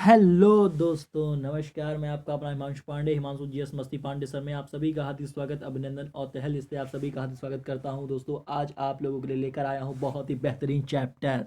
Hello दोस्तों, नमस्कार। मैं आपका अपना हिमांशु पांडे, हिमांशु जीएस मस्ती पांडे सर में आप सभी का हार्दिक स्वागत, अभिनंदन और तहे दिल से आप सभी का हार्दिक स्वागत करता हूं। दोस्तों, आज आप लोगों के लिए लेकर आया हूं बहुत ही बेहतरीन चैप्टर,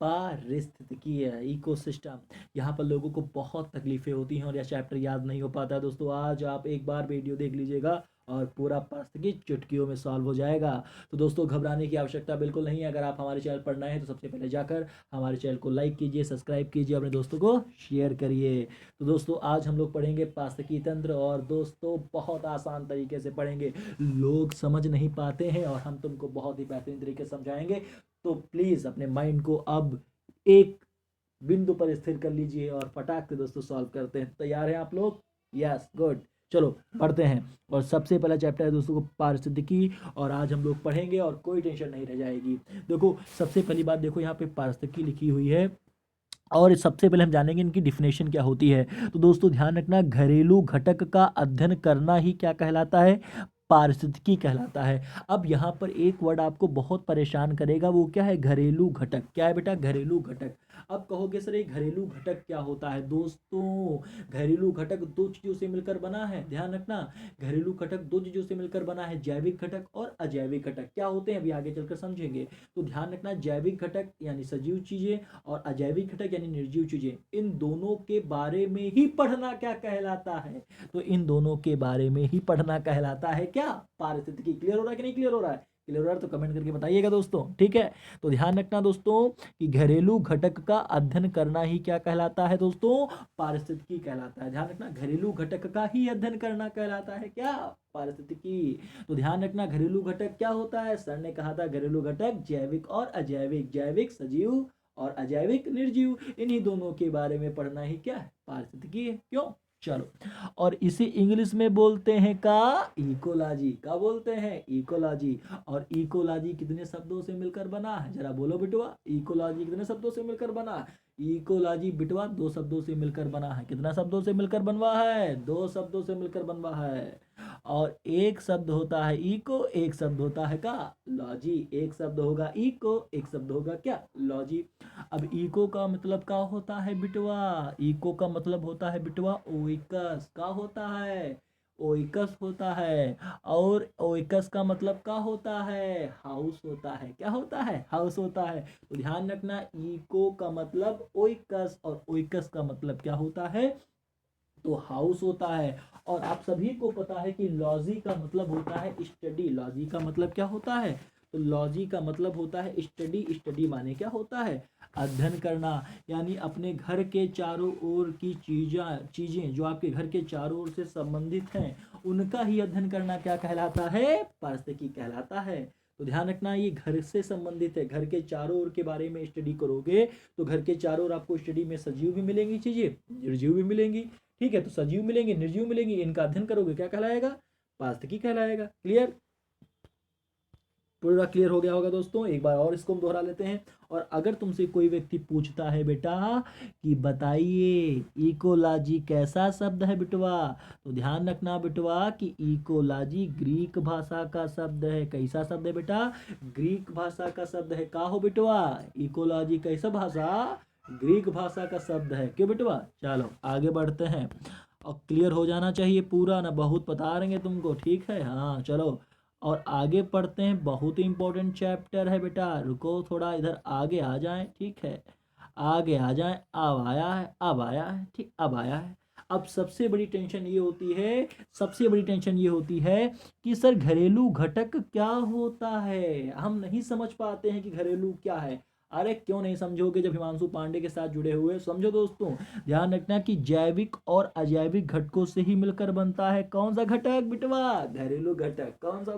पारिस्थितिकीय इकोसिस्टम। यहाँ पर लोगों को बहुत तकलीफें होती हैं और यह चैप्टर याद नहीं हो पाता है। दोस्तों, आज आप एक बार वीडियो देख लीजिएगा और पूरा पारिस्थितिकी चुटकियों में सॉल्व हो जाएगा। तो दोस्तों, घबराने की आवश्यकता बिल्कुल नहीं है। अगर आप हमारे चैनल पर नए हैं तो सबसे पहले जाकर हमारे चैनल को लाइक कीजिए, सब्सक्राइब कीजिए, अपने दोस्तों को शेयर करिए। तो दोस्तों, आज हम लोग पढ़ेंगे पारिस्थितिकी तंत्र और दोस्तों बहुत आसान तरीके से पढ़ेंगे। लोग समझ नहीं पाते हैं और हम तुमको बहुत ही बेहतरीन तरीके से समझाएंगे। तो प्लीज़ अपने माइंड को अब एक बिंदु पर स्थिर कर लीजिए और फटाक से दोस्तों सॉल्व करते हैं। तैयार हैं आप लोग? Yes, good. चलो पढ़ते हैं। और सबसे पहला चैप्टर है दोस्तों को पारिस्थितिकी, और आज हम लोग पढ़ेंगे और कोई टेंशन नहीं रह जाएगी। देखो, सबसे पहली बात देखो, यहाँ पे पारिस्थितिकी लिखी हुई है और सबसे पहले हम जानेंगे इनकी डिफिनेशन क्या होती है। तो दोस्तों ध्यान रखना, घरेलू घटक का अध्ययन करना ही क्या कहलाता है? पारिस्थितिकी कहलाता है। अब यहाँ पर एक वर्ड आपको बहुत परेशान करेगा, वो क्या है? घरेलू घटक। क्या है बेटा? घरेलू घटक। अब कहोगे सर ये घरेलू घटक क्या होता है? दोस्तों, घरेलू घटक दो चीजों से मिलकर बना है। ध्यान रखना, घरेलू घटक दो चीजों से मिलकर बना है, जैविक घटक और अजैविक घटक। क्या होते हैं अभी आगे चलकर समझेंगे। तो ध्यान रखना, जैविक घटक यानी सजीव चीजें और अजैविक घटक यानी निर्जीव चीजें, इन दोनों के बारे में ही पढ़ना क्या कहलाता है? तो इन दोनों के बारे में ही पढ़ना कहलाता है क्या? पारिस्थितिकी। क्लियर हो रहा है कि नहीं क्लियर हो रहा है? क्लियर हो रहा है तो कमेंट करके बताइएगा दोस्तों, ठीक है। तो ध्यान रखना दोस्तों कि घरेलू घटक का अध्ययन करना ही क्या कहलाता है दोस्तों? पारिस्थितिकी कहलाता है। ध्यान रखना, घरेलू घटक का ही अध्ययन करना कहलाता है क्या? पारिस्थितिकी। तो ध्यान रखना, घरेलू घटक क्या होता है? सर ने कहा था घरेलू घटक जैविक और अजैविक, जैविक सजीव और अजैविक निर्जीव, इन्हीं दोनों के बारे में पढ़ना ही क्या है? पारिस्थितिकी है। क्यों? चलो, और इसे इंग्लिश में बोलते हैं का? इकोलॉजी। क्या बोलते हैं? इकोलॉजी। और इकोलॉजी कितने शब्दों से मिलकर बना है? जरा बोलो बिटवा, इकोलॉजी कितने शब्दों से मिलकर बना है? इकोलॉजी बिटवा दो शब्दों से मिलकर बना है। कितना शब्दों से मिलकर बनवा है? दो शब्दों से मिलकर बनवा है। और एक शब्द होता है इको, एक शब्द होता है का? लॉजी। एक शब्द होगा इको, एक शब्द होगा क्या? लॉजी। अब इको का मतलब क्या होता है बिटवा? इको का मतलब होता है बिटवा ओइकस। क्या होता है? ओइकस होता है। और ओइकस का मतलब क्या होता है? हाउस होता है। क्या होता है? हाउस होता है। तो ध्यान रखना, इको का मतलब ओइकस और ओइकस का मतलब क्या होता है? तो हाउस होता है। और आप सभी को पता है कि लॉजी का मतलब होता है स्टडी। लॉजी का मतलब क्या होता है? तो लॉजी का मतलब होता है स्टडी। स्टडी माने क्या होता है? अध्ययन करना। यानी अपने घर के चारों ओर की चीजें जो आपके घर के चारों ओर से संबंधित हैं, उनका ही अध्ययन करना क्या कहलाता है? पारिस्थितिकी कहलाता है। तो ध्यान रखना, ये घर से संबंधित है। घर के चारों ओर के बारे में स्टडी करोगे तो घर के चारों ओर आपको स्टडी में सजीव भी मिलेंगी चीजें, निर्जीव भी मिलेंगी। ठीक है, तो सजीव मिलेंगे, निर्जीव मिलेंगे, इनका अध्ययन करोगे क्या कहलाएगा? पारिस्थितिकी कहलाएगा। क्लियर? पूरा क्लियर हो गया होगा दोस्तों। एक बार और इसको हम दोहरा लेते हैं। और अगर तुमसे कोई व्यक्ति पूछता है बेटा कि बताइए इकोलॉजी कैसा शब्द है बिटवा, तो ध्यान रखना बिटवा कि इकोलॉजी ग्रीक भाषा का शब्द है। कैसा शब्द है बेटा? ग्रीक भाषा का शब्द है। का हो बिटवा? इकोलॉजी कैसा भाषा? ग्रीक भाषा का शब्द है। क्यों बिटवा? चलो आगे बढ़ते हैं। और क्लियर हो जाना चाहिए पूरा, ना बहुत बता रहे तुमको, ठीक है? हाँ चलो, और आगे पढ़ते हैं। बहुत ही इंपॉर्टेंट चैप्टर है बेटा। रुको थोड़ा, इधर आगे आ जाएं, ठीक है? आगे आ जाएं। अब आया है, अब आया है, ठीक, अब आया है। अब सबसे बड़ी टेंशन ये होती है, सबसे बड़ी टेंशन ये होती है कि सर घरेलू घटक क्या होता है? हम नहीं समझ पाते हैं कि घरेलू क्या है। अरे क्यों नहीं समझोगे जब हिमांशु पांडे के साथ जुड़े हुए? समझो दोस्तों, ध्यान रखना कि जैविक और अजैविक घटकों से ही मिलकर बनता है कौन सा घटक बिटवा? घरेलू घटक। कौन सा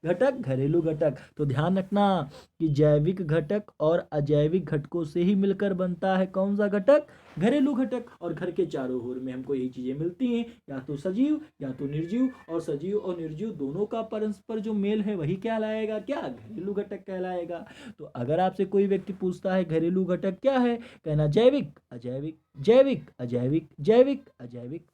घटक? घरेलू घटक। तो ध्यान रखना कि जैविक घटक और अजैविक घटकों से ही मिलकर बनता है कौन सा घटक? घरेलू घटक। और घर के चारों ओर में हमको यही चीजें मिलती हैं, या तो सजीव या तो निर्जीव, और सजीव और निर्जीव दोनों का परस्पर जो मेल है वही कहलाएगा क्या? घरेलू घटक कहलाएगा। तो अगर आपसे कोई व्यक्ति पूछता है घरेलू घटक क्या है, कहना जैविक, अजैविक, जैविक, अजैविक, जैविक, अजैविक।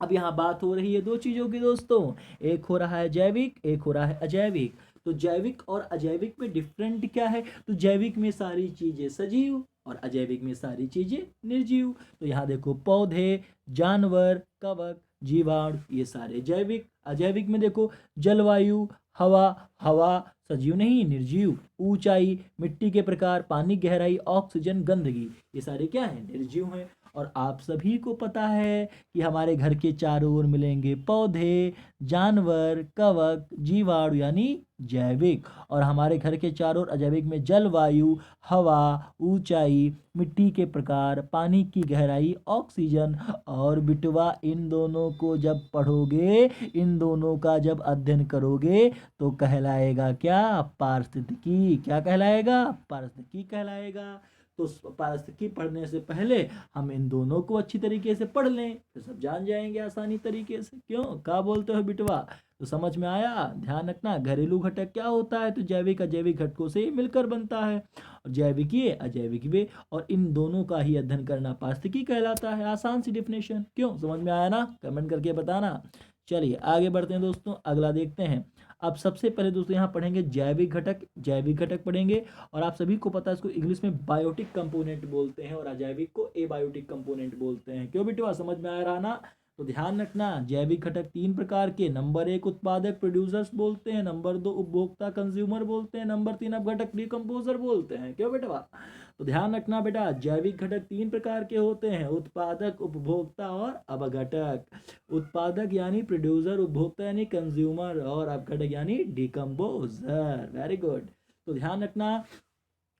अब यहाँ बात हो रही है दो चीजों की दोस्तों, एक हो रहा है जैविक, एक हो रहा है अजैविक। तो जैविक और अजैविक में डिफरेंट क्या है? तो जैविक में सारी चीजें सजीव और अजैविक में सारी चीजें निर्जीव। तो यहाँ देखो पौधे, जानवर, कवक, जीवाणु ये सारे जैविक। अजैविक में देखो जलवायु, हवा, हवा सजीव नहीं निर्जीव, ऊंचाई, मिट्टी के प्रकार, पानी गहराई, ऑक्सीजन, गंदगी ये सारे क्या हैं निर्जीव हैं। और आप सभी को पता है कि हमारे घर के चारों ओर मिलेंगे पौधे, जानवर, कवक, जीवाणु यानी जैविक। और हमारे घर के चारों ओर अजैविक में जलवायु, हवा, ऊंचाई, मिट्टी के प्रकार, पानी की गहराई, ऑक्सीजन और बिटवा इन दोनों को जब पढ़ोगे, इन दोनों का जब अध्ययन करोगे तो कहलाएगा क्या पारिस्थितिकी। क्या कहलाएगा पारिस्थितिकी कहलाएगा। तो पारिस्थितिकी पढ़ने से पहले हम इन दोनों को अच्छी तरीके से पढ़ लें, फिर सब जान जाएंगे आसानी तरीके से। क्यों क्या बोलते हो बिटवा? तो समझ में आया? ध्यान रखना घरेलू घटक क्या होता है, तो जैविक अजैविक घटकों से मिलकर बनता है। जैविक ये अजैविक वे, और इन दोनों का ही अध्ययन करना पारिस्थितिकी कहलाता है। आसान सी डिफिनेशन। क्यों समझ में आया ना? कमेंट करके बताना। चलिए आगे बढ़ते हैं दोस्तों, अगला देखते हैं। अब सबसे पहले दोस्तों यहाँ पढ़ेंगे जैविक घटक। जैविक घटक पढ़ेंगे, और आप सभी को पता है इसको इंग्लिश में बायोटिक कंपोनेंट बोलते हैं और अजैविक को एबायोटिक कंपोनेंट बोलते हैं। क्यों बेटा समझ में आ रहा ना? तो ध्यान रखना जैविक घटक तीन प्रकार के, नंबर 1 उत्पादक प्रोड्यूसर्स बोलते हैं, नंबर 2 उपभोक्ता कंज्यूमर बोलते हैं, नंबर 3 अपघटक डिकम्पोजर बोलते हैं। क्यों बेटा? तो ध्यान रखना बेटा जैविक घटक तीन प्रकार के होते हैं, उत्पादक, उपभोक्ता और अपघटक। उत्पादक यानी प्रोड्यूसर, उपभोक्ता यानी कंज्यूमर और अपघटक यानी डिकम्पोजर। Very good. तो ध्यान रखना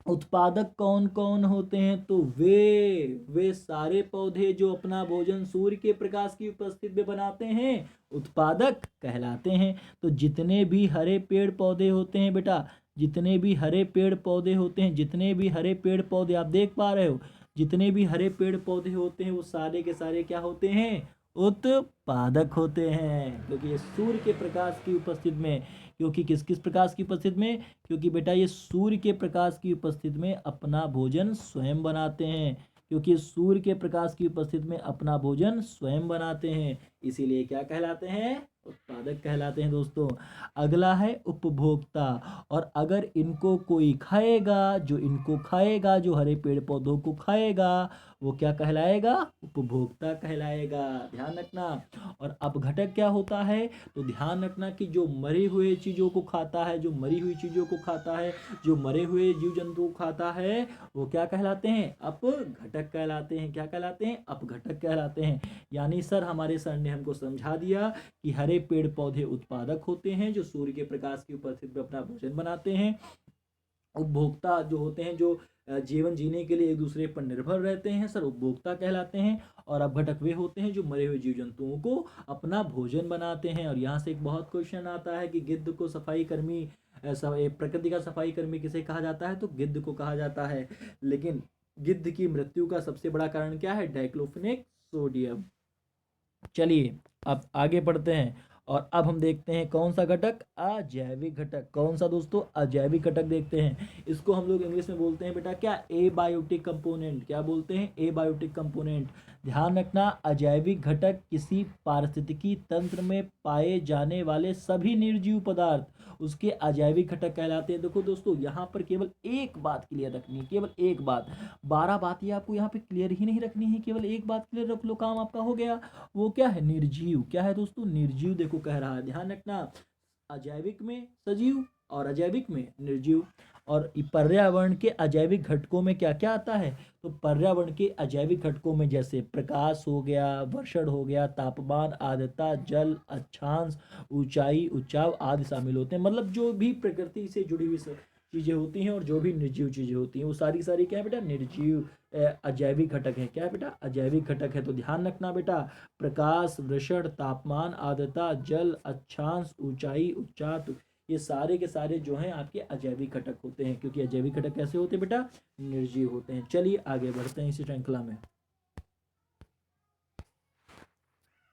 उत्पादक कौन कौन होते हैं, तो वे सारे पौधे जो अपना भोजन सूर्य के प्रकाश की उपस्थिति में बनाते हैं उत्पादक कहलाते हैं। तो जितने भी हरे पेड़ पौधे होते हैं बेटा, जितने भी हरे पेड़ पौधे होते हैं, जितने भी हरे पेड़ पौधे आप देख पा रहे हो, जितने भी हरे पेड़ पौधे होते हैं वो सारे के सारे क्या होते हैं? उत्पादक होते हैं। क्योंकि ये सूर्य के प्रकाश की उपस्थिति में, क्योंकि किस किस प्रकाश की उपस्थिति में? क्योंकि बेटा ये सूर्य के प्रकाश की उपस्थिति में अपना भोजन स्वयं बनाते हैं। क्योंकि सूर्य के प्रकाश की उपस्थिति में अपना भोजन स्वयं बनाते हैं, इसीलिए क्या कहलाते हैं? उत्पादक कहलाते हैं दोस्तों। अगला है उपभोक्ता। और अगर इनको कोई खाएगा, जो इनको खाएगा, जो हरे पेड़ पौधों को खाएगा, वो क्या कहलाएगा? उपभोक्ता कहलाएगा। ध्यान रखना। और अपघटक क्या होता है? तो ध्यान रखना कि जो मरे हुए चीज़ों को खाता है, जो मरी हुई चीज़ों को खाता है, जो मरे हुए जीव जंतु को खाता है, वो क्या कहलाते हैं? अपघटक कहलाते हैं। क्या कहलाते हैं? अपघटक कहलाते हैं। यानी सर हमारे सर ने हमको समझा दिया कि हरे पेड़ पौधे उत्पादक होते हैं जो सूर्य के प्रकाश की उपस्थिति में अपना भोजन बनाते हैं। उपभोक्ता जो होते हैं जो जीवन जीने के लिए एक दूसरे पर निर्भर रहते हैं, सर उपभोक्ता कहलाते हैं। और अपघटक वे होते हैं जो मरे हुए जीव जंतुओं को अपना भोजन बनाते हैं। और यहाँ से एक बहुत क्वेश्चन आता है कि गिद्ध को सफाई कर्मी, प्रकृति का सफाई कर्मी किसे कहा जाता है? तो गिद्ध को कहा जाता है। लेकिन गिद्ध की मृत्यु का सबसे बड़ा कारण क्या है? Diclofenac sodium. चलिए अब आगे बढ़ते हैं, और अब हम देखते हैं कौन सा घटक? अजैविक घटक। कौन सा दोस्तों? अजैविक घटक देखते हैं। इसको हम लोग इंग्लिश में बोलते हैं बेटा क्या? Abiotic component. क्या बोलते हैं? Abiotic component. ध्यान रखना अजैविक घटक किसी पारिस्थितिकी तंत्र में पाए जाने वाले सभी निर्जीव पदार्थ उसके अजैविक घटक कहलाते हैं। देखो दोस्तों यहाँ पर केवल एक बात क्लियर रखनी है, केवल एक बात। 12 बातें आपको यहाँ पे क्लियर ही नहीं रखनी है, केवल एक बात क्लियर रख लो, काम आपका हो गया। वो क्या है? निर्जीव। क्या है दोस्तों? निर्जीव। देखो कह रहा है, ध्यान रखना अजैविक में सजीव और अजैविक में निर्जीव। और पर्यावरण के अजैविक घटकों में क्या क्या आता है? तो पर्यावरण के अजैविक घटकों में जैसे प्रकाश हो गया, वर्षण हो गया, तापमान, आर्द्रता, जल, अक्षांश, ऊंचाई, उच्चाव आदि शामिल होते हैं। मतलब जो भी प्रकृति से जुड़ी हुई चीज़ें होती हैं और जो भी निर्जीव चीज़ें होती हैं वो सारी सारी क्या है बेटा? निर्जीव अजैविक घटक है। क्या है बेटा? अजैविक घटक है। तो ध्यान रखना बेटा प्रकाश, वृषण, तापमान, आर्द्रता, जल, अक्षांश, ऊंचाई, उच्चार ये सारे के सारे जो हैं आपके अजैविक घटक होते हैं। क्योंकि अजैविक घटक कैसे होते हैं बेटा? निर्जीव होते हैं। चलिए आगे बढ़ते हैं इसी श्रृंखला में।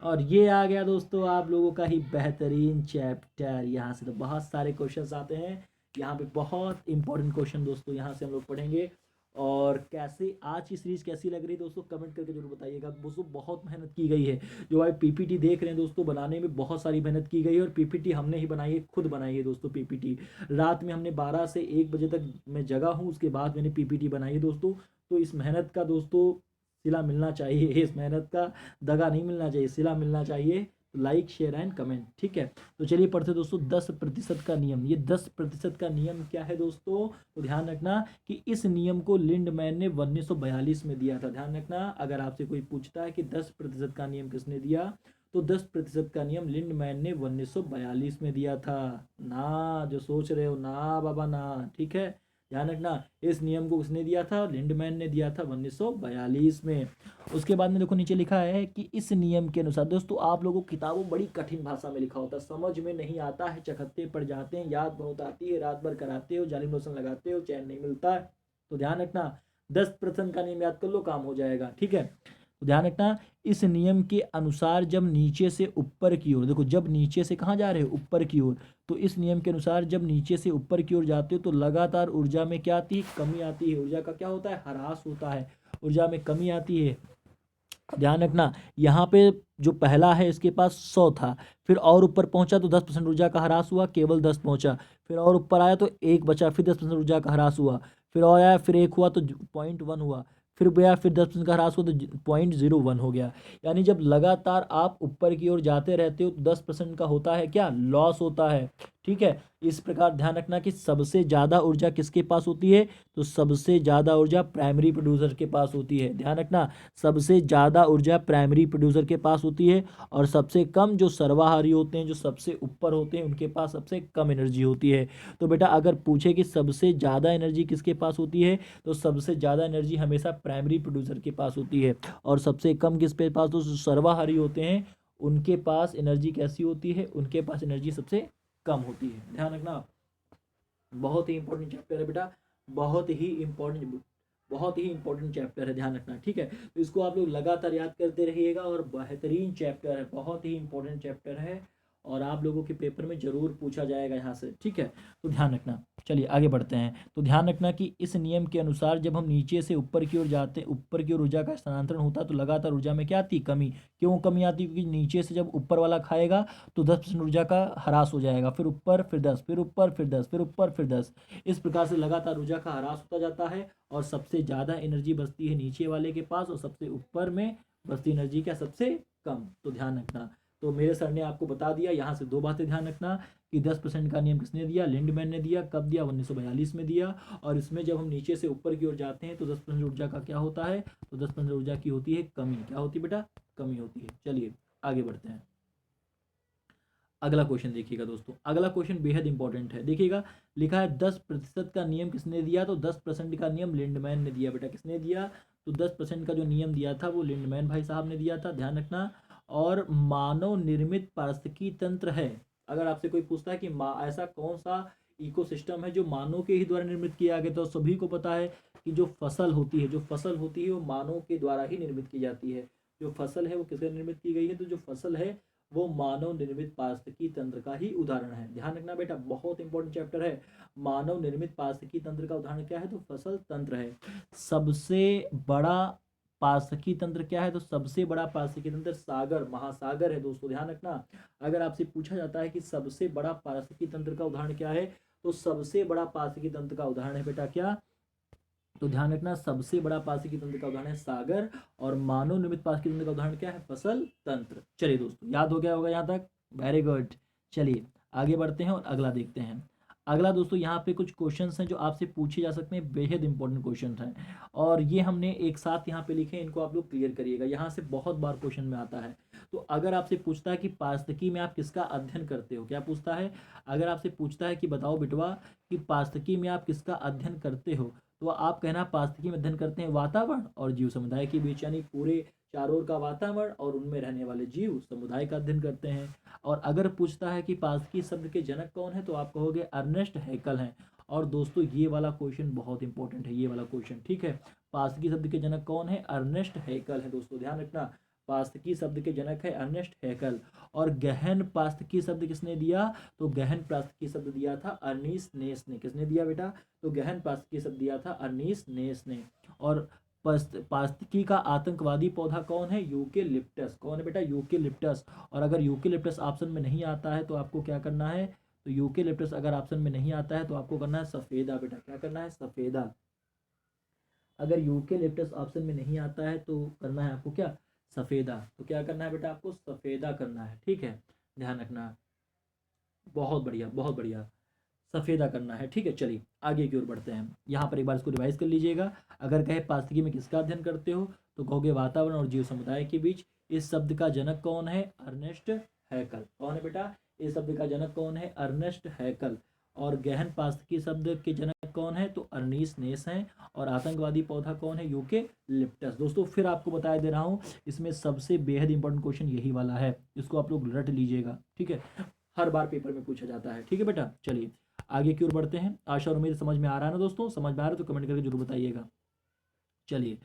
और ये आ गया दोस्तों आप लोगों का ही बेहतरीन चैप्टर। यहाँ से तो बहुत सारे क्वेश्चंस आते हैं, यहाँ पे बहुत इंपॉर्टेंट क्वेश्चन दोस्तों यहाँ से हम लोग पढ़ेंगे। और कैसे आज की सीरीज कैसी लग रही दोस्तों कमेंट करके जरूर बताइएगा। दोस्तों बहुत मेहनत की गई है, जो भाई पीपीटी देख रहे हैं दोस्तों बनाने में बहुत सारी मेहनत की गई है। और पीपीटी हमने ही बनाई है, खुद बनाई है दोस्तों पीपीटी। रात में हमने 12 से 1 बजे तक मैं जगा हूँ, उसके बाद मैंने पीपीटी बनाई है दोस्तों। तो इस मेहनत का दोस्तों सिला मिलना चाहिए, इस मेहनत का दगा नहीं मिलना चाहिए, सिला मिलना चाहिए। तो लाइक शेयर एंड कमेंट, ठीक है। तो चलिए पढ़ते दोस्तों 10% का नियम। ये 10% का नियम क्या है दोस्तों? तो ध्यान रखना कि इस नियम को लिंडमैन ने 1942 में दिया था। ध्यान रखना, अगर आपसे कोई पूछता है कि 10% का नियम किसने दिया, तो 10% का नियम लिंडमैन ने 1942 में दिया था। ना जो सोच रहे हो, ना बाबा ना, ठीक है। ध्यान रखना, इस नियम को किसने दिया था? लिंडमैन ने दिया था 1942 में। उसके बाद में देखो नीचे लिखा है कि इस नियम के अनुसार, दोस्तों आप लोगों को किताबों बड़ी कठिन भाषा में लिखा होता है, समझ में नहीं आता है, चखत्ते पड़ जाते हैं, याद बहुत आती है, रात भर कराते हो, जालिम लोशन लगाते हो, चैन नहीं मिलता है। तो ध्यान रखना, 10% का नियम याद कर लो, काम हो जाएगा, ठीक है। तो ध्यान रखना, इस नियम के अनुसार जब नीचे से ऊपर की ओर, देखो जब नीचे से कहाँ जा रहे हो? ऊपर की ओर। तो इस नियम के अनुसार जब नीचे से ऊपर की ओर जाते हो तो लगातार ऊर्जा में क्या आती है? कमी आती है। ऊर्जा का क्या होता है? ह्रास होता है, ऊर्जा में कमी आती है। ध्यान रखना, यहाँ पे जो पहला है इसके पास 100 था, फिर और ऊपर पहुंचा तो 10% ऊर्जा का ह्रास हुआ, केवल 10 पहुंचा। फिर और ऊपर आया तो 1 बचा, फिर 10% ऊर्जा का ह्रास हुआ। फिर और आया, फिर 1 हुआ तो 0.1 हुआ। फिर गया, फिर 10% का ह्रास हुआ तो 0.01 हो गया। यानी जब लगातार आप ऊपर की ओर जाते रहते हो तो 10% का होता है क्या? लॉस होता है, ठीक है। इस प्रकार ध्यान रखना कि सबसे ज़्यादा ऊर्जा किसके पास होती है? तो सबसे ज़्यादा ऊर्जा प्राइमरी प्रोड्यूसर के पास होती है। ध्यान रखना, सबसे ज़्यादा ऊर्जा प्राइमरी प्रोड्यूसर के पास होती है, और सबसे कम जो सर्वाहारी होते हैं, जो सबसे ऊपर होते हैं, उनके पास सबसे कम एनर्जी होती है। तो बेटा अगर पूछे कि सबसे ज़्यादा एनर्जी किसके पास होती है, तो सबसे ज़्यादा एनर्जी हमेशा प्राइमरी प्रोड्यूसर के पास होती है, और सबसे कम किसके पास? तो जो सर्वाहारी होते हैं उनके पास एनर्जी कैसी होती है? उनके पास एनर्जी सबसे कम होती है। ध्यान रखना, बहुत ही इंपॉर्टेंट चैप्टर है बेटा, बहुत ही इंपॉर्टेंट, बहुत ही इंपॉर्टेंट चैप्टर है, ध्यान रखना, ठीक है। तो इसको आप लोग लगातार याद करते रहिएगा, और बेहतरीन चैप्टर है, बहुत ही इंपॉर्टेंट चैप्टर है, और आप लोगों के पेपर में जरूर पूछा जाएगा यहाँ से, ठीक है। तो ध्यान रखना, चलिए आगे बढ़ते हैं। तो ध्यान रखना कि इस नियम के अनुसार जब हम नीचे से ऊपर की ओर जाते, ऊपर की ओर ऊर्जा का स्थानांतरण होता है तो लगातार ऊर्जा में क्या आती? कमी। क्यों कमी आती? क्योंकि नीचे से जब ऊपर वाला खाएगा तो 10% ऊर्जा का ह्रास हो जाएगा, फिर ऊपर, फिर 10, फिर ऊपर, फिर 10, फिर ऊपर, फिर 10। इस प्रकार से लगातार ऊर्जा का ह्रास होता जाता है, और सबसे ज़्यादा एनर्जी बचती है नीचे वाले के पास, और सबसे ऊपर में बचती एनर्जी क्या? सबसे कम। तो ध्यान रखना, तो मेरे सर ने आपको बता दिया, यहाँ से 2 बातें ध्यान रखना कि 10% का नियम किसने दिया? लिंडमैन ने दिया। कब दिया? 1942 में दिया। और इसमें जब हम नीचे से ऊपर की ओर जाते हैं तो 10% ऊर्जा का क्या होता है? तो 10% ऊर्जा की होती है कमी। क्या होती है बेटा? कमी होती है। चलिए आगे बढ़ते हैं। अगला क्वेश्चन देखिएगा दोस्तों, अगला क्वेश्चन बेहद इंपॉर्टेंट है। देखिएगा लिखा है 10% का नियम किसने दिया? तो 10% का नियम लिंडमैन ने दिया। बेटा किसने दिया? तो 10% का जो नियम दिया था वो लिंडमैन भाई साहब ने दिया था, ध्यान रखना। और मानव निर्मित पारिस्थितिकी तंत्र है। अगर आपसे कोई पूछता है कि ऐसा कौन सा इकोसिस्टम है जो मानव के ही द्वारा निर्मित किया गया, तो सभी को पता है कि जो फसल होती है, जो फसल होती है वो मानव के द्वारा ही निर्मित की जाती है। जो फसल है वो किससे निर्मित की गई है? तो जो फसल है वो मानव निर्मित पारिस्थितिकी तंत्र का ही उदाहरण है। ध्यान रखना बेटा, बहुत इंपॉर्टेंट चैप्टर है। मानव निर्मित पारिस्थितिकी तंत्र का उदाहरण क्या है? तो फसल तंत्र है। सबसे बड़ा पारिस्थितिकी तंत्र क्या है? तो सबसे बड़ा पारिस्थितिकी तंत्र सागर, महासागर है दोस्तों, ध्यान रखना। अगर आपसे पूछा जाता है कि सबसे बड़ा पारिस्थितिकी तंत्र का उदाहरण क्या है, तो सबसे बड़ा पारिस्थितिकी तंत्र का उदाहरण है बेटा क्या? तो ध्यान रखना, सबसे बड़ा पारिस्थितिकी तंत्र का उदाहरण है सागर, और मानव निर्मित पारिस्थितिकी तंत्र का उदाहरण क्या है? फसल तंत्र। चलिए दोस्तों, याद हो गया होगा यहाँ तक, वेरी गुड। चलिए आगे बढ़ते हैं और अगला देखते हैं। अगला दोस्तों यहाँ पे कुछ क्वेश्चंस हैं जो आपसे पूछे जा सकते हैं, बेहद इंपॉर्टेंट क्वेश्चंस हैं, और ये हमने एक साथ यहाँ पे लिखे हैं, इनको आप लोग क्लियर करिएगा, यहाँ से बहुत बार क्वेश्चन में आता है। तो अगर आपसे पूछता है कि पारिस्थितिकी में आप किसका अध्ययन करते हो, क्या पूछता है? अगर आपसे पूछता है कि बताओ बिटवा कि पारिस्थितिकी में आप किसका अध्ययन करते हो, तो आप कहना पारिस्थितिकी में अध्ययन करते हैं वातावरण और जीव समुदाय के बीच, यानी पूरे चारों ओर का वातावरण और उनमें रहने वाले जीव समुदाय का अध्ययन करते हैं। और अगर पूछता है कि पारिस्थितिकी शब्द के जनक कौन है, तो आप कहोगे अर्नेस्ट हैकल हैं। और दोस्तों ये वाला क्वेश्चन बहुत इंपॉर्टेंट है, ये वाला क्वेश्चन, ठीक है। पारिस्थितिकी शब्द के जनक कौन है? अर्नेस्ट हैकल है दोस्तों, ध्यान रखना। पारिस्थितिकी शब्द के जनक है अर्नेस्ट हैकल। और गहन पारिस्थितिकी शब्द किसने दिया? तो गहन पारिस्थितिकी शब्द दिया था अर्नीस्ट नेस ने। किसने दिया बेटा? तो गहन पारिस्थितिकी शब्द दिया था अर्नीस्ट नेस ने। और पारिस्थितिकी का आतंकवादी पौधा कौन है? यूकेलिप्टस। कौन है बेटा? यूकेलिप्टस। और अगर यूकेलिप्टस ऑप्शन में नहीं आता है तो आपको क्या करना है? तो यूकेलिप्टस अगर ऑप्शन में नहीं आता है तो आपको करना है सफेदा बेटा। क्या करना है? सफेदा। अगर यूकेलिप्टस ऑप्शन में नहीं आता है तो करना है आपको क्या, सफ़ेदा। तो क्या करना है बेटा, आपको सफ़ेदा करना है, ठीक है, ध्यान रखना। बहुत बढ़िया, बहुत बढ़िया, सफ़ेदा करना है, ठीक है। चलिए आगे की ओर बढ़ते हैं। यहाँ पर एक बार इसको रिवाइज कर लीजिएगा। अगर कहे पारिस्थितिकी में किसका अध्ययन करते हो, तो कहोगे वातावरण और जीव समुदाय के बीच। इस शब्द का जनक कौन है, अर्नेस्ट हैकल। कौन है बेटा, इस शब्द का जनक कौन है, अर्नेस्ट हैकल। और गहन पारिस्थितिकी शब्द के जनक कौन है, तो अर्नीस नेस हैं। और आतंकवादी पौधा कौन है, यूके लिप्टस। दोस्तों फिर आपको बता दे रहा हूँ, इसमें सबसे बेहद इंपॉर्टेंट क्वेश्चन यही वाला है, इसको आप लोग रट लीजिएगा, ठीक है, हर बार पेपर में पूछा जाता है, ठीक है बेटा। चलिए आगे की ओर बढ़ते हैं। आशा और उम्मीद समझ में आ रहा है ना दोस्तों, समझ में आ रहा है तो कमेंट करके जरूर बताइएगा। चलिए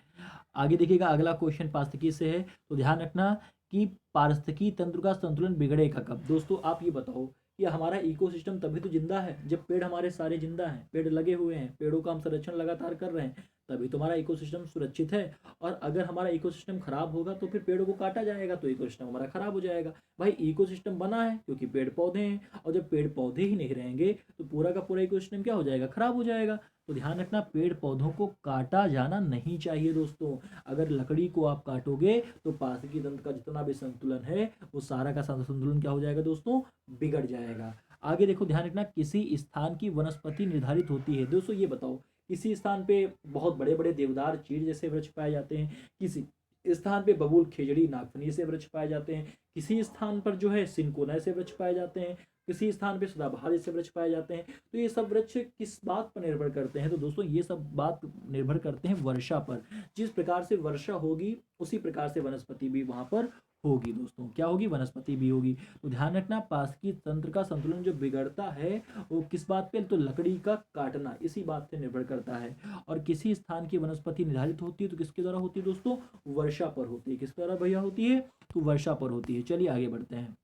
आगे देखिएगा, अगला क्वेश्चन पारिस्थितिकी से है, तो ध्यान रखना कि पारिस्थितिकी तंत्र का संतुलन बिगड़ेगा कब। दोस्तों आप ये बताओ कि हमारा इकोसिस्टम तभी तो जिंदा है जब पेड़ हमारे सारे जिंदा हैं, पेड़ लगे हुए हैं, पेड़ों का हम संरक्षण लगातार कर रहे हैं, तभी तो हमारा इकोसिस्टम सुरक्षित है। और अगर हमारा इकोसिस्टम खराब होगा तो फिर पेड़ों को काटा जाएगा, तो इकोसिस्टम हमारा खराब हो जाएगा। भाई इकोसिस्टम बना है क्योंकि पेड़ पौधे हैं, और जब पेड़ पौधे ही नहीं रहेंगे तो पूरा का पूरा इकोसिस्टम क्या हो जाएगा, खराब हो जाएगा। तो ध्यान रखना, पेड़ पौधों को काटा जाना नहीं चाहिए दोस्तों। अगर लकड़ी को आप काटोगे तो पारिस्थितिकी तंत्र का जितना भी संतुलन है वो सारा का सारा संतुलन क्या हो जाएगा दोस्तों, बिगड़ जाएगा। आगे देखो, ध्यान रखना, किसी स्थान की वनस्पति निर्धारित होती है। दोस्तों ये बताओ, किसी स्थान पे बहुत बड़े बड़े देवदार चीड़ जैसे वृक्ष पाए जाते हैं, किसी स्थान पे बबूल खेजड़ी नागफनी से वृक्ष पाए जाते हैं, किसी स्थान पर जो है सिनकोना से वृक्ष पाए जाते हैं, किसी स्थान पे सदाबहार जैसे वृक्ष पाए जाते हैं। तो ये सब वृक्ष किस बात पर निर्भर करते हैं, तो दोस्तों ये सब बात निर्भर करते हैं वर्षा पर। जिस प्रकार से वर्षा होगी उसी प्रकार से वनस्पति भी वहां पर होगी दोस्तों, क्या होगी, वनस्पति भी होगी। तो ध्यान रखना, पारिस्थितिकी तंत्र का संतुलन जो बिगड़ता है वो किस बात पे, तो लकड़ी का काटना इसी बात से निर्भर करता है। और किसी स्थान की वनस्पति निर्धारित होती है तो किसके द्वारा होती है दोस्तों, वर्षा पर होती है। किसके द्वारा भैया होती है, तो वर्षा पर होती है। चलिए आगे बढ़ते हैं,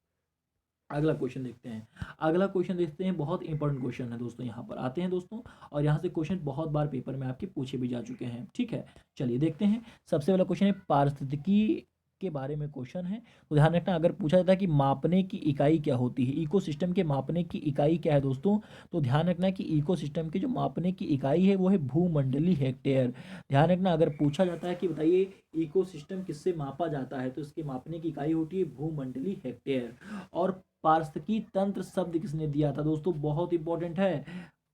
अगला क्वेश्चन देखते हैं। अगला क्वेश्चन देखते हैं, बहुत इंपॉर्टेंट क्वेश्चन है दोस्तों, यहाँ पर आते हैं दोस्तों। और यहाँ से क्वेश्चन बहुत बार पेपर में आपके पूछे भी जा चुके हैं, ठीक है। चलिए देखते हैं, सबसे पहला क्वेश्चन है पारिस्थितिकी के बारे में क्वेश्चन है। तो ध्यान रखना, अगर पूछा जाता है कि मापने की इकाई क्या होती है, इकोसिस्टम के मापने की इकाई क्या है दोस्तों, तो ध्यान रखना कि इकोसिस्टम की जो मापने की इकाई है वो है भूमंडलीय हेक्टेयर। ध्यान रखना, अगर पूछा जाता है कि बताइए इकोसिस्टम किससे मापा जाता है, तो इसके मापने की इकाई होती है भूमंडलीय हेक्टेयर। और पारिस्थितिकी तंत्र शब्द किसने दिया था दोस्तों, बहुत इंपॉर्टेंट है,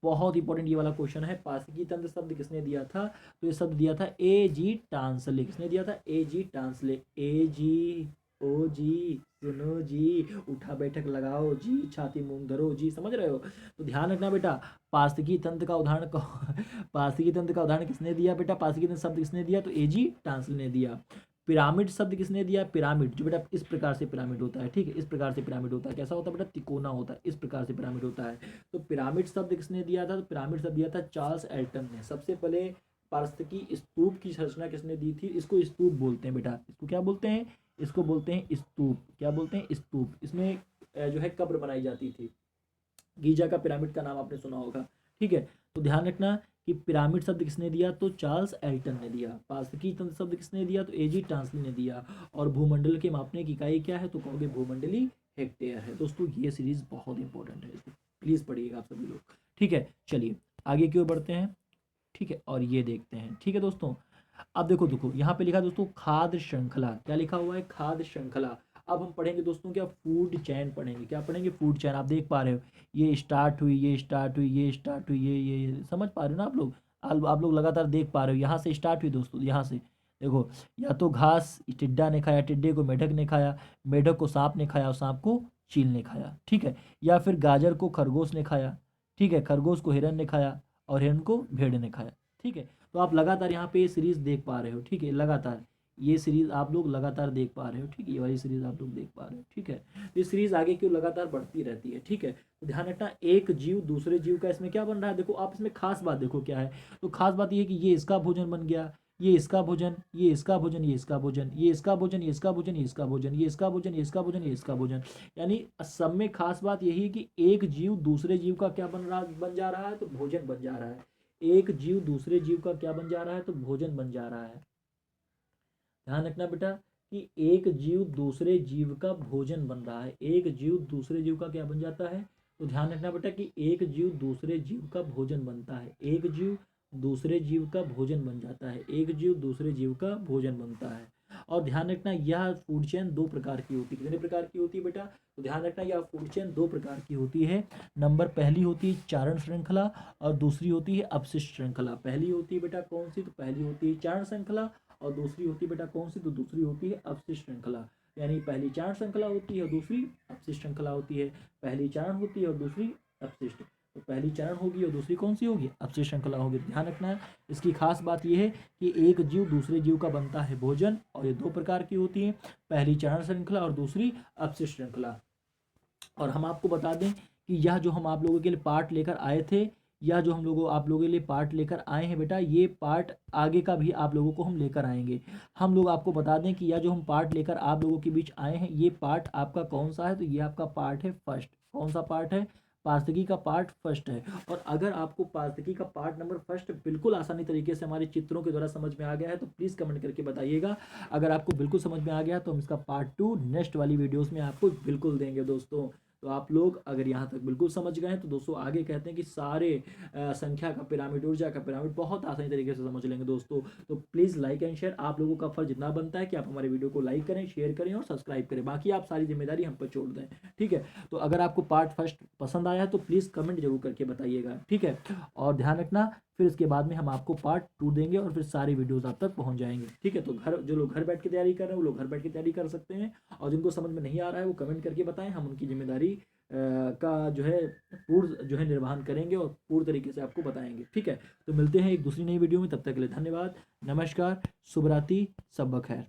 बहुत इंपॉर्टेंट ये वाला क्वेश्चन है। पारिस्थितिकी तंत्र शब्द किसने दिया था, तो ये शब्द दिया था ए जी टांसले। किसने दिया था, ए जी टांसले। ए जी, ओ जी, सुनो जी, उठा बैठक लगाओ जी, छाती मूंग धरो जी, समझ रहे हो। तो ध्यान रखना बेटा, पारिस्थितिकी तंत्र का उदाहरण पारिस्थितिकी तंत्र का उदाहरण किसने दिया बेटा, पारिस्थितिकी तंत्र शब्द किसने दिया, तो ए जी टांसले ने दिया। पिरामिड शब्द किसने दिया, पिरामिड जो बेटा इस प्रकार से पिरामिड होता है, ठीक है, इस प्रकार से पिरामिड होता है, कैसा होता है बेटा, तिकोना होता है, इस प्रकार से पिरामिड होता है। तो पिरामिड शब्द किसने दिया था, तो पिरामिड शब्द दिया था चार्ल्स एल्टन ने। सबसे पहले पारिस्थितिकी स्तूप की रचना किसने दी थी, इसको स्तूप बोलते हैं बेटा, इसको क्या बोलते हैं, इसको बोलते हैं स्तूप। क्या बोलते हैं, स्तूप। इसमें जो है कब्र बनाई जाती थी। गीजा का पिरामिड का नाम आपने सुना होगा, ठीक है। तो ध्यान रखना कि पिरामिड शब्द किसने दिया, तो चार्ल्स एल्टन ने दिया। पारिस्थितिकी तंत्र शब्द किसने दिया, तो एजी टांसले ने दिया। और भूमंडल के मापने की इकाई क्या है, तो कहोगे भूमंडली हेक्टेयर है। दोस्तों ये सीरीज बहुत इंपॉर्टेंट है, इसको प्लीज पढ़िएगा आप सभी लोग, ठीक है। चलिए आगे की ओर बढ़ते हैं, ठीक है, और ये देखते हैं, ठीक है दोस्तों। अब देखो देखो यहाँ पे लिखा है दोस्तों खाद्य श्रृंखला, क्या लिखा हुआ है, खाद्य श्रृंखला। अब हम पढ़ेंगे दोस्तों क्या, फूड चैन पढ़ेंगे, क्या पढ़ेंगे, फूड चैन। आप देख पा रहे हो, ये स्टार्ट हुई, ये स्टार्ट हुई, ये स्टार्ट हुई, ये समझ पा रहे हो ना आप लोग, आप लोग लगातार देख पा रहे हो, यहाँ से स्टार्ट हुई दोस्तों, यहाँ से देखो, या तो घास टिड्डा ने खाया, टिड्डे को मेढक ने खाया, मेढक को सांप ने खाया और सांप को चील ने खाया, ठीक है। या फिर गाजर को खरगोश ने खाया, ठीक है, खरगोश को हिरन ने खाया और हिरन को भेड़ ने खाया, ठीक है। तो आप लगातार यहाँ पे ये सीरीज देख पा रहे हो, ठीक है, लगातार ये सीरीज आप लोग लगातार देख पा रहे हो, ठीक है, ये वाली सीरीज आप लोग देख पा रहे हो, ठीक है। तो ये सीरीज आगे क्यों लगातार बढ़ती रहती है, ठीक है। तो ध्यान रखना, एक जीव दूसरे जीव का इसमें क्या बन रहा है, देखो आप इसमें खास बात देखो क्या है, तो खास बात ये है कि ये इसका भोजन बन गया, ये इसका भोजन, ये इसका भोजन, ये इसका भोजन, ये इसका भोजन, ये इसका भोजन, ये इसका भोजन, ये इसका भोजन, ये इसका भोजन, ये इसका भोजन। यानी सब में खास बात यही है कि एक जीव दूसरे जीव का क्या बन जा रहा है, तो भोजन बन जा रहा है। एक जीव दूसरे जीव का क्या बन जा रहा है, तो भोजन बन जा रहा है। ध्यान रखना बेटा कि एक जीव दूसरे जीव का भोजन बन रहा है, एक जीव दूसरे जीव का क्या बन जाता है, तो ध्यान रखना बेटा कि एक जीव दूसरे जीव का भोजन बनता है, एक जीव दूसरे जीव का भोजन बन जाता है। एक जीव दूसरे जीव का भोजन बनता है। और ध्यान रखना यह फूड चेन दो प्रकार की होती है। कितने प्रकार की होती है बेटा? तो ध्यान रखना यह फूड चेन दो प्रकार की होती है। नंबर पहली होती है चारण श्रृंखला और दूसरी होती है अपशिष्ट श्रृंखला। पहली होती है बेटा कौन सी? तो पहली होती है चारण श्रृंखला और दूसरी होती है बेटा कौन सी? तो दूसरी होती है अपशिष्ट श्रृंखला। यानी पहली चारण श्रृंखला होती है और दूसरी अपशिष्ट श्रृंखला होती है। पहली चारण होती है और दूसरी अपशिष्ट। तो पहली चरण होगी और दूसरी कौन सी होगी? अपशिष्ट श्रृंखला होगी। ध्यान रखना है। इसकी खास बात यह है कि एक जीव दूसरे जीव का बनता है भोजन और ये दो प्रकार की होती है, पहली चरण श्रृंखला और दूसरी अपशिष्ट श्रृंखला। और हम आपको बता दें कि यह जो हम आप लोगों के लिए पार्ट लेकर आए थे, यह जो हम लोगों आप लोगों के लिए पार्ट लेकर आए हैं बेटा, ये पार्ट आगे का भी आप लोगों को हम लेकर आएंगे। हम लोग आपको बता दें कि यह जो हम पार्ट लेकर आप लोगों के बीच आए हैं, ये पार्ट आपका कौन सा है? तो ये आपका पार्ट है फर्स्ट। कौन सा पार्ट है? पार्थिकी का पार्ट फर्स्ट है। और अगर आपको पार्थिकी का पार्ट नंबर फर्स्ट बिल्कुल आसानी तरीके से हमारे चित्रों के द्वारा समझ में आ गया है तो प्लीज़ कमेंट करके बताइएगा। अगर आपको बिल्कुल समझ में आ गया तो हम इसका पार्ट 2 नेक्स्ट वाली वीडियोस में आपको बिल्कुल देंगे दोस्तों। तो आप लोग अगर यहाँ तक बिल्कुल समझ गए हैं तो दोस्तों आगे कहते हैं कि सारे संख्या का पिरामिड, ऊर्जा का पिरामिड बहुत आसानी तरीके से समझ लेंगे दोस्तों। तो प्लीज़ लाइक एंड शेयर, आप लोगों का फर्ज इतना बनता है कि आप हमारे वीडियो को लाइक करें, शेयर करें और सब्सक्राइब करें। बाकी आप सारी जिम्मेदारी हम पर छोड़ दें, ठीक है। तो अगर आपको पार्ट फर्स्ट पसंद आया है तो प्लीज़ कमेंट जरूर करके बताइएगा, ठीक है। और ध्यान रखना फिर इसके बाद में हम आपको पार्ट 2 देंगे और फिर सारी वीडियोस आप तक पहुंच जाएंगे, ठीक है। तो जो लोग घर बैठ के तैयारी कर रहे हैं वो लोग घर बैठ के तैयारी कर सकते हैं और जिनको समझ में नहीं आ रहा है वो कमेंट करके बताएं, हम उनकी जिम्मेदारी का जो है पूर्ण जो है निर्वहन करेंगे और पूर्ण तरीके से आपको बताएंगे, ठीक है। तो मिलते हैं एक दूसरी नई वीडियो में, तब तक के लिए धन्यवाद, नमस्कार, शुभ रात्रि, सब बखैर।